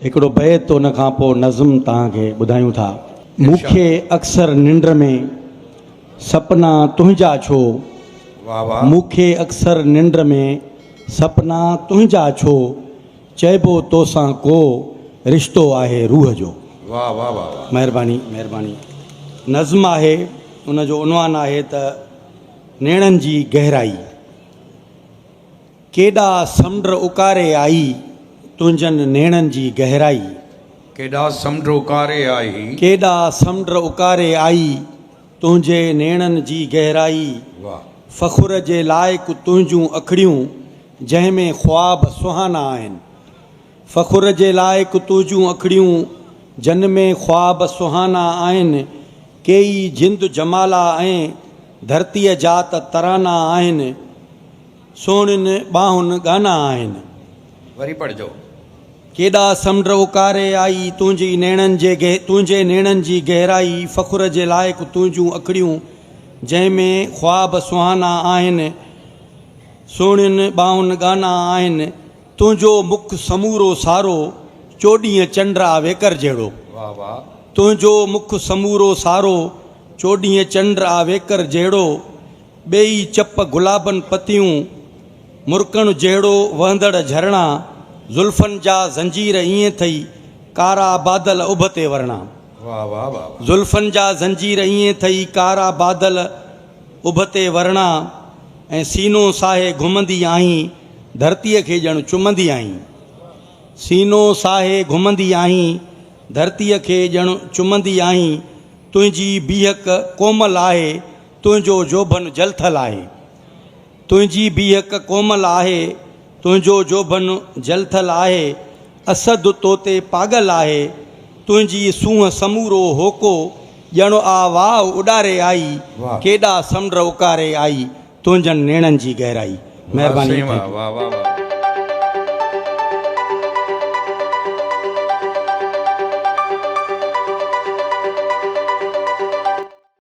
हिकिड़ो बैत उन खां पोइ नज़्म तव्हांखे ॿुधायूं था। मूंखे अक्सर निंड में सपना तुंहिंजा छो, वाह वाह। मूंखे अक्सर निंड में सपना तुंहिंजा छो, चइबो तोसां को रिश्तो आहे रूह जो। वाह वाह वाह वाह। महिरबानी महिरबानी। नज़्म आहे, उन जो उनवान आहे त नेणनि जी गहराई। केॾा समुंड उकारे आई तुंहिंजनि नेणनि जी गहराई, केॾा समुंड उकारे आई, केॾा समुंड उकारे आई तुंहिंजे नेणनि जी गहराई। वाह। फ़ख़ुर जे लाइक़ु तुंहिंजूं अखिड़ियूं जंहिंमें ख़्वाब सुहाना आहिनि, फ़ख़ुर जे लाइक़ु तुंहिंजूं अखिड़ियूं जिन में ख़्वाब सुहाना आहिनि। केई जिंद जमाला ऐं धरतीअ जा त तराना आहिनि, सोणियुनि ॿाहुनि गाना आहिनि। वरी पढ़जो। केॾा समुंड उकारे आई तुंहिंजी तुंहिंजे नेणनि जी गहराई, फ़ख़ुर जे लाइक़ु तुंहिंजूं अखिड़ियूं जंहिंमें ख़्वाब सुहाना आहिनि, सोणियुनि ॿाहुनि गाना आहिनि। तुंहिंजो मुख समूरो सारो, चोॾींहं चंड वेकर जहिड़ो। वाह वाह। तुंहिंजो मुख समूरो सारो, चोॾींहं चंड वेकर जहिड़ो। ॿेई चप गुलाबनि पतियूं, मुर्कण जहिड़ो वहंदड़ झरणा। ज़ुल्फ़नि जा ज़ंजीर ईअं थई, कारा बादल उभते वरणा। वाह वाह वाह। ज़ुल्फ़नि जा ज़ंजीर ईअं थई, कारा बादल उभते वरणा। ऐं सीनो साहे घुमंदी आहीं, धरतीअ खे ॼण चुमंदी आहीं। सीनो साहे घुमंदी आहीं, धरतीअ खे ॼण चुमंदी आहीं। तुंहिंजी बीहक कोमल आहे, तुंहिंजो जोबन जलथल आहे। तुंहिंजी बीहक कोमल आहे, तुंहिंजो जोबन जलथल आहे। असद तोते पागल आहे, तुंहिंजी सूंहं समूरो होको ॼण आवाह उॾारे आई। वाह। केॾा समुंड उकारे आई तुंहिंजनि नेणनि जी गहराई। महिरबानी। वाह वाह वाह वाह।